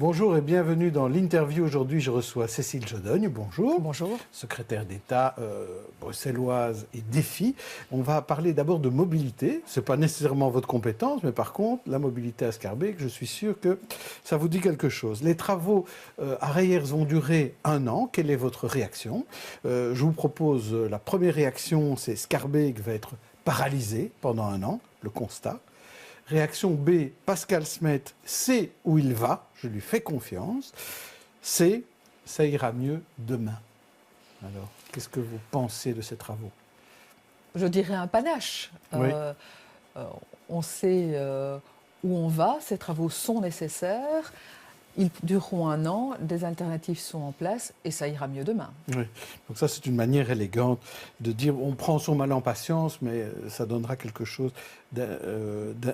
Bonjour et bienvenue dans l'interview. Aujourd'hui, je reçois Cécile Jodogne. Bonjour. Bonjour. Secrétaire d'État bruxelloise et défi. On va parler d'abord de mobilité. Ce n'est pas nécessairement votre compétence, mais par contre, la mobilité à Schaerbeek, je suis sûr que ça vous dit quelque chose. Les travaux à Reyers vont durer 1 an. Quelle est votre réaction? Je vous propose la première réaction, c'est Schaerbeek va être paralysé pendant 1 an, le constat. Réaction B, Pascal Smet sait où il va, je lui fais confiance. C, ça ira mieux demain. Alors, qu'est-ce que vous pensez de ces travaux? Je dirais un panache. Oui. On sait où on va, ces travaux sont nécessaires, ils dureront 1 an, des alternatives sont en place et ça ira mieux demain. Oui. Donc ça, c'est une manière élégante de dire on prend son mal en patience, mais ça donnera quelque chose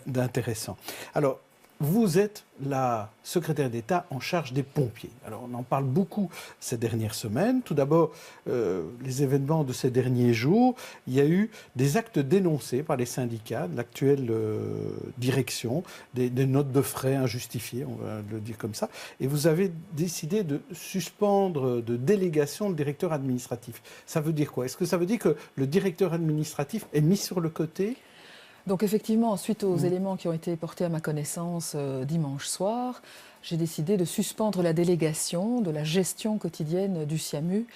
d'intéressant. Alors, vous êtes la secrétaire d'État en charge des pompiers. Alors, on en parle beaucoup ces dernières semaines. Tout d'abord, les événements de ces derniers jours, il y a eu des actes dénoncés par les syndicats de l'actuelle direction, des notes de frais injustifiées, on va le dire comme ça. Et vous avez décidé de suspendre de délégation le directeur administratif. Ça veut dire quoi? Est-ce que ça veut dire que le directeur administratif est mis sur le côté? Donc effectivement, suite aux éléments qui ont été portés à ma connaissance dimanche soir, j'ai décidé de suspendre la délégation de la gestion quotidienne du SIAMU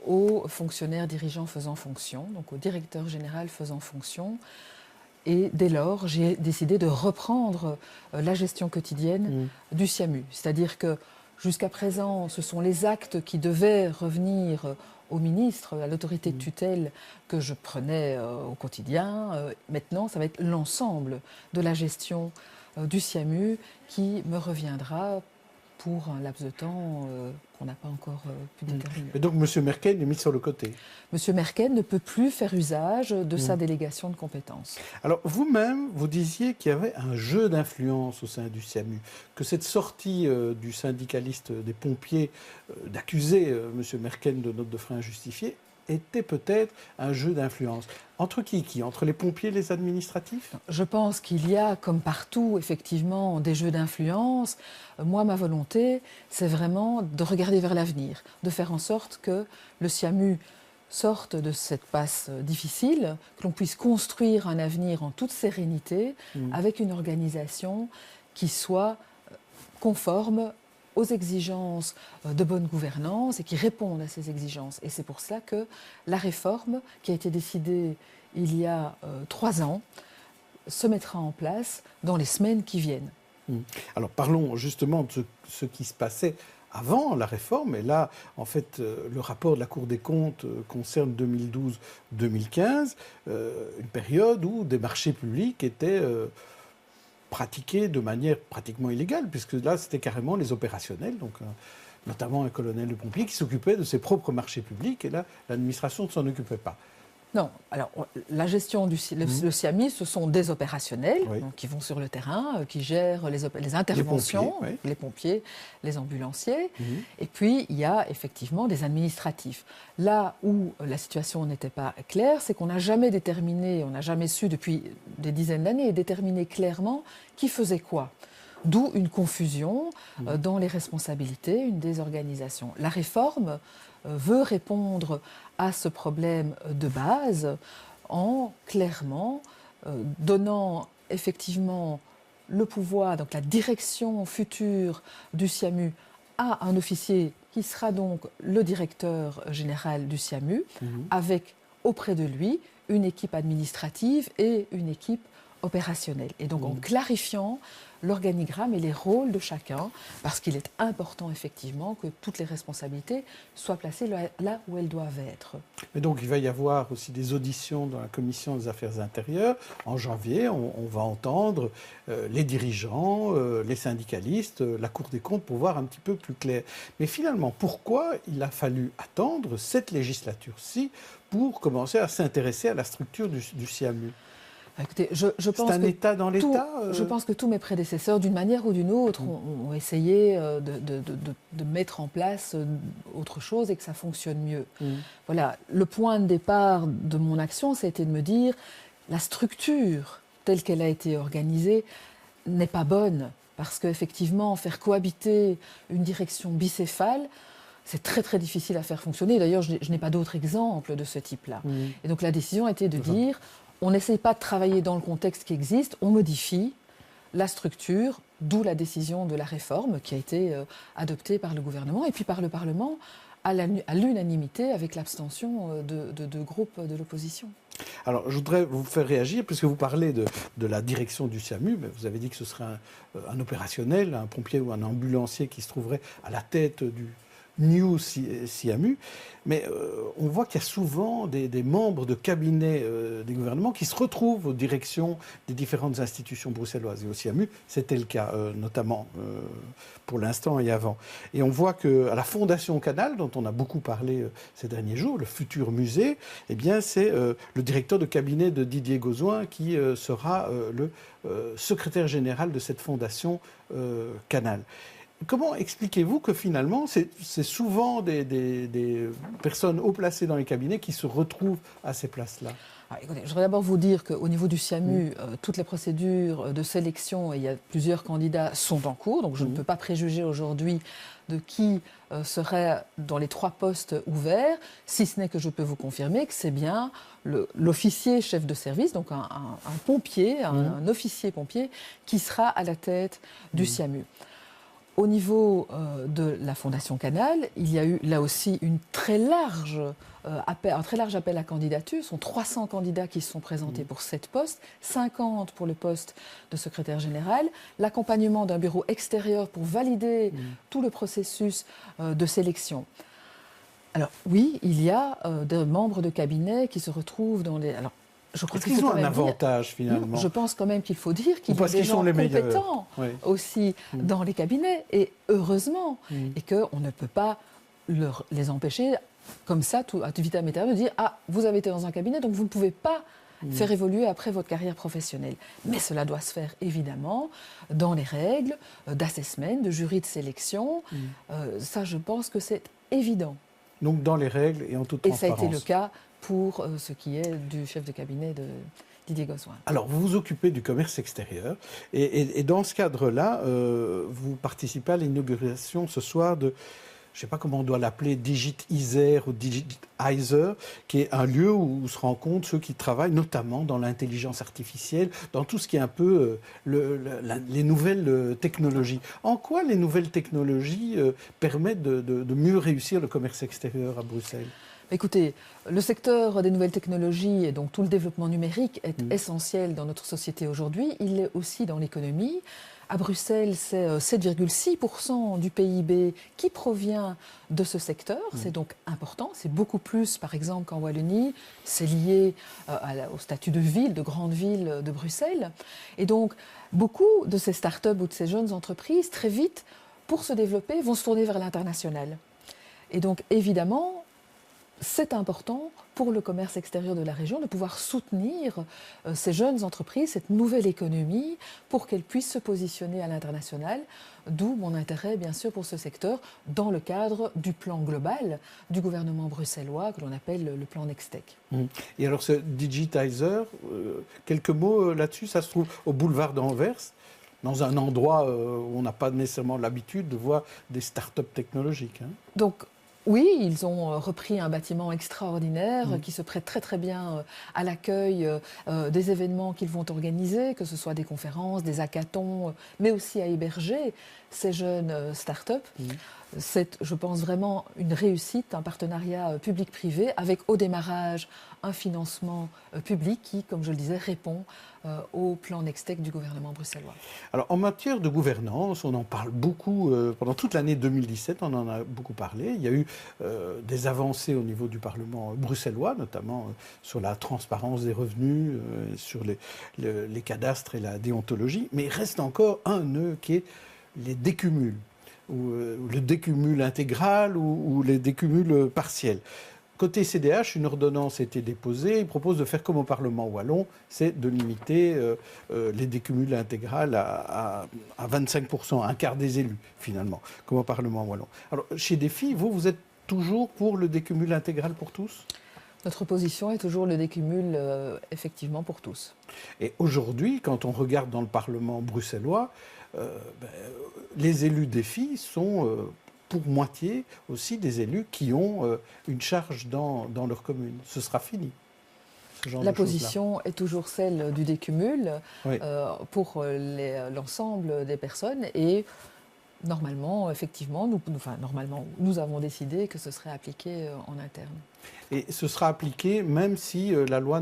aux fonctionnaires dirigeants faisant fonction, donc au directeur général faisant fonction. Et dès lors, j'ai décidé de reprendre la gestion quotidienne du SIAMU. C'est-à-dire que jusqu'à présent, ce sont les actes qui devaient revenir au ministre, à l'autorité de tutelle que je prenais au quotidien. Maintenant, ça va être l'ensemble de la gestion du SIAMU qui me reviendra pour un laps de temps qu'on n'a pas encore pu déterminer. Et donc, M. Merkel est mis sur le côté. M. Merkel ne peut plus faire usage de sa délégation de compétences. Alors, vous-même, vous disiez qu'il y avait un jeu d'influence au sein du SIAMU, que cette sortie du syndicaliste des pompiers d'accuser M. Merkel de notes de frais injustifiées était peut-être un jeu d'influence. Entre qui? Entre les pompiers et les administratifs? Je pense qu'il y a, comme partout, effectivement, des jeux d'influence. Moi, ma volonté, c'est vraiment de regarder vers l'avenir, de faire en sorte que le SIAMU sorte de cette passe difficile, que l'on puisse construire un avenir en toute sérénité, avec une organisation qui soit conforme aux exigences de bonne gouvernance et qui répondent à ces exigences. Et c'est pour cela que la réforme qui a été décidée il y a 3 ans se mettra en place dans les semaines qui viennent. Alors parlons justement de ce qui se passait avant la réforme. Et là, en fait, le rapport de la Cour des comptes concerne 2012-2015, une période où des marchés publics étaient pratiqués de manière pratiquement illégale, puisque là, c'était carrément les opérationnels, donc notamment un colonel de pompiers qui s'occupait de ses propres marchés publics, et là, l'administration ne s'en occupait pas. Non, alors la gestion du le SIAMI, ce sont des opérationnels donc, qui vont sur le terrain, qui gèrent les interventions, les pompiers, les ambulanciers. Et puis, il y a effectivement des administratifs. Là où la situation n'était pas claire, c'est qu'on n'a jamais déterminé, on n'a jamais su depuis des dizaines d'années déterminer clairement qui faisait quoi. D'où une confusion dans les responsabilités, une désorganisation. La réforme veut répondre à ce problème de base en clairement donnant effectivement le pouvoir, donc la direction future du SIAMU à un officier qui sera donc le directeur général du SIAMU, avec auprès de lui une équipe administrative et une équipe opérationnelle. Et donc en clarifiant l'organigramme et les rôles de chacun, parce qu'il est important effectivement que toutes les responsabilités soient placées là où elles doivent être. Mais donc il va y avoir aussi des auditions dans la Commission des Affaires intérieures. En janvier, on va entendre les dirigeants, les syndicalistes, la Cour des comptes pour voir un petit peu plus clair. Mais finalement, pourquoi il a fallu attendre cette législature-ci pour commencer à s'intéresser à la structure du SIAMU? Écoutez, je pense c'est un État dans l'État Je pense que tous mes prédécesseurs, d'une manière ou d'une autre, ont essayé de mettre en place autre chose et que ça fonctionne mieux. Voilà, le point de départ de mon action, ça a été de me dire la structure telle qu'elle a été organisée n'est pas bonne. parce qu'effectivement, faire cohabiter une direction bicéphale, c'est très très difficile à faire fonctionner. D'ailleurs, je n'ai pas d'autres exemples de ce type-là. Et donc la décision a été de dire, on n'essaye pas de travailler dans le contexte qui existe, on modifie la structure, d'où la décision de la réforme qui a été adoptée par le gouvernement et puis par le Parlement à l'unanimité avec l'abstention de groupes de l'opposition. Alors, je voudrais vous faire réagir, puisque vous parlez de la direction du SIAMU, mais vous avez dit que ce serait un opérationnel, un pompier ou un ambulancier qui se trouverait à la tête du New SIAMU, mais on voit qu'il y a souvent des membres de cabinet des gouvernements qui se retrouvent aux directions des différentes institutions bruxelloises. Et au SIAMU, c'était le cas, notamment pour l'instant et avant. Et on voit qu'à la Fondation Canal, dont on a beaucoup parlé ces derniers jours, le futur musée, eh bien, c'est le directeur de cabinet de Didier Gauzoin qui sera le secrétaire général de cette Fondation Canal. Comment expliquez-vous que finalement, c'est souvent des personnes haut placées dans les cabinets qui se retrouvent à ces places-là? Écoutez, je voudrais d'abord vous dire qu'au niveau du SIAMU, toutes les procédures de sélection, et il y a plusieurs candidats, sont en cours. Donc je ne peux pas préjuger aujourd'hui de qui serait dans les 3 postes ouverts, si ce n'est que je peux vous confirmer que c'est bien l'officier chef de service, donc un pompier, un officier pompier, qui sera à la tête du SIAMU. Au niveau de la Fondation Canal, il y a eu là aussi un très large appel à candidature. Ce sont 300 candidats qui se sont présentés pour 7 postes, 50 pour le poste de secrétaire général, l'accompagnement d'un bureau extérieur pour valider tout le processus de sélection. Alors oui, il y a des membres de cabinet qui se retrouvent dans les... Alors, est-ce qu'ils ont un avantage finalement? Je pense quand même qu'il faut dire qu'il y a des gens compétents aussi dans les cabinets, et heureusement, et qu'on ne peut pas les empêcher comme ça, à tout vitam aeternam, de dire « Ah, vous avez été dans un cabinet, donc vous ne pouvez pas faire évoluer après votre carrière professionnelle ». Mais cela doit se faire évidemment dans les règles d'assessment, de jury de sélection. Ça, je pense que c'est évident. Donc dans les règles et en toute transparence. Et ça a été le cas pour ce qui est du chef de cabinet de Didier Gauzoin. Alors, vous vous occupez du commerce extérieur et dans ce cadre-là, vous participez à l'inauguration ce soir de, je ne sais pas comment on doit l'appeler, Digitizer ou Digitizer, qui est un lieu où se rencontrent ceux qui travaillent notamment dans l'intelligence artificielle, dans tout ce qui est un peu les nouvelles technologies. En quoi les nouvelles technologies permettent de mieux réussir le commerce extérieur à Bruxelles ? Écoutez, le secteur des nouvelles technologies et donc tout le développement numérique est essentiel dans notre société aujourd'hui. Il l'est aussi dans l'économie. À Bruxelles, c'est 7,6% du PIB qui provient de ce secteur. C'est donc important. C'est beaucoup plus, par exemple, qu'en Wallonie. C'est lié au statut de ville, de grande ville de Bruxelles. Et donc, beaucoup de ces start-up ou de ces jeunes entreprises, très vite, pour se développer, vont se tourner vers l'international. Et donc, évidemment, c'est important pour le commerce extérieur de la région de pouvoir soutenir ces jeunes entreprises, cette nouvelle économie, pour qu'elles puissent se positionner à l'international, d'où mon intérêt, bien sûr, pour ce secteur, dans le cadre du plan global du gouvernement bruxellois, que l'on appelle le plan Nextech. Et alors, ce Digitizer, quelques mots là-dessus, ça se trouve au boulevard d'Anvers, dans un endroit où on n'a pas nécessairement l'habitude de voir des start-up technologiques. Donc, oui, ils ont repris un bâtiment extraordinaire qui se prête très très bien à l'accueil des événements qu'ils vont organiser, que ce soit des conférences, des hackathons, mais aussi à héberger ces jeunes start-up. C'est, je pense, vraiment une réussite, un partenariat public-privé avec au démarrage un financement public qui, comme je le disais, répond au plan Nextech du gouvernement bruxellois. Alors, en matière de gouvernance, on en parle beaucoup. Pendant toute l'année 2017, on en a beaucoup parlé. Il y a eu des avancées au niveau du Parlement bruxellois, notamment sur la transparence des revenus, sur les cadastres et la déontologie. Mais il reste encore un nœud qui est les décumuls, ou le décumul intégral ou les décumuls partiels. Côté CDH, une ordonnance a été déposée. Il propose de faire comme au Parlement wallon, c'est de limiter les décumuls intégrales à 25%, un quart des élus, finalement, comme au Parlement wallon. Alors, chez Défi, vous êtes toujours pour le décumul intégral pour tous ? Notre position est toujours le décumul, effectivement, pour tous. Et aujourd'hui, quand on regarde dans le Parlement bruxellois, les élus défi sont pour moitié aussi des élus qui ont une charge dans leur commune. Ce sera fini. La position est toujours celle du décumul pour l'ensemble des personnes et normalement, effectivement, nous avons décidé que ce serait appliqué en interne. Et ce sera appliqué même si la loi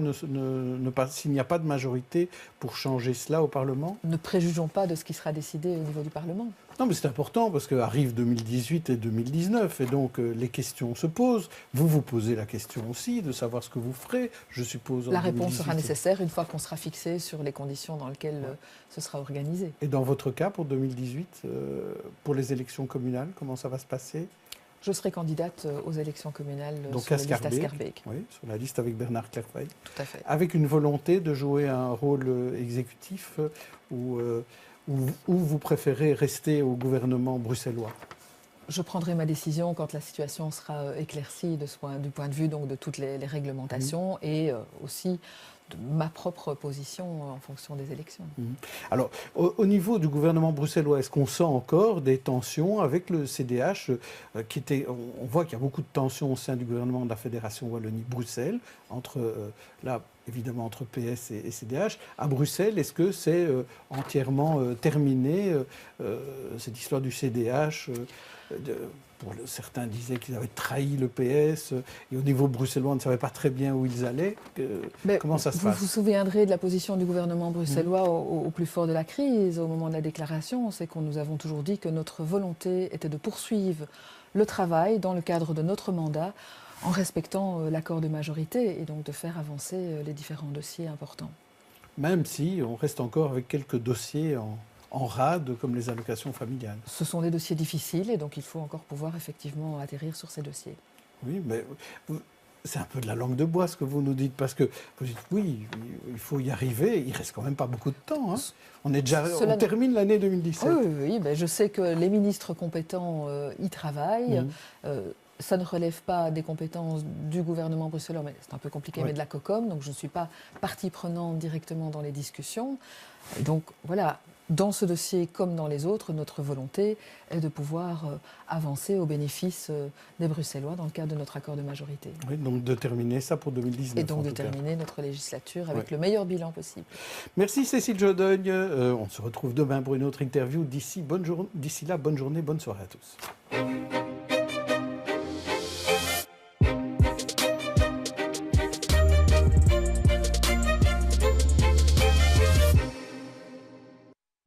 s'il n'y a pas de majorité pour changer cela au Parlement? Ne préjugeons pas de ce qui sera décidé au niveau du Parlement. Non, mais c'est important parce qu'arrivent 2018 et 2019 et donc les questions se posent. Vous vous posez la question aussi de savoir ce que vous ferez, je suppose. La réponse sera nécessaire une fois qu'on sera fixé sur les conditions dans lesquelles ce sera organisé. Et dans votre cas, pour 2018, pour les élections communales, comment ça va se passer? Je serai candidate aux élections communales donc sur la liste à Schaerbeek. Oui, sur la liste avec Bernard Clairfeuille. Tout à fait. Avec une volonté de jouer un rôle exécutif ou vous préférez rester au gouvernement bruxellois? Je prendrai ma décision quand la situation sera éclaircie du point de vue donc, de toutes les réglementations et aussi de ma propre position en fonction des élections. Alors, au niveau du gouvernement bruxellois, est-ce qu'on sent encore des tensions avec le CDH on voit qu'il y a beaucoup de tensions au sein du gouvernement de la Fédération Wallonie-Bruxelles, évidemment entre PS et CDH. À Bruxelles, est-ce que c'est entièrement terminé, cette histoire du CDH certains disaient qu'ils avaient trahi le PS, et au niveau bruxellois, on ne savait pas très bien où ils allaient. Comment ça se passe? Vous vous souviendrez de la position du gouvernement bruxellois au plus fort de la crise, au moment de la déclaration. C'est que nous avons toujours dit que notre volonté était de poursuivre le travail dans le cadre de notre mandat, en respectant l'accord de majorité, et donc de faire avancer les différents dossiers importants. Même si on reste encore avec quelques dossiers en rade, comme les allocations familiales. Ce sont des dossiers difficiles et donc il faut encore pouvoir effectivement atterrir sur ces dossiers. Oui, mais c'est un peu de la langue de bois ce que vous nous dites, parce que vous dites oui, il faut y arriver, il ne reste quand même pas beaucoup de temps. Hein. On termine l'année 2017. Oui, je sais que les ministres compétents y travaillent. Ça ne relève pas des compétences du gouvernement bruxellois, mais c'est un peu compliqué, mais de la COCOM, donc je ne suis pas partie prenante directement dans les discussions. Et donc voilà, dans ce dossier comme dans les autres, notre volonté est de pouvoir avancer au bénéfice des Bruxellois dans le cadre de notre accord de majorité. Oui, donc de terminer ça pour 2019. Et donc de terminer notre législature avec le meilleur bilan possible. Merci Cécile Jodogne. On se retrouve demain pour une autre interview. D'ici là, bonne journée, bonne soirée à tous.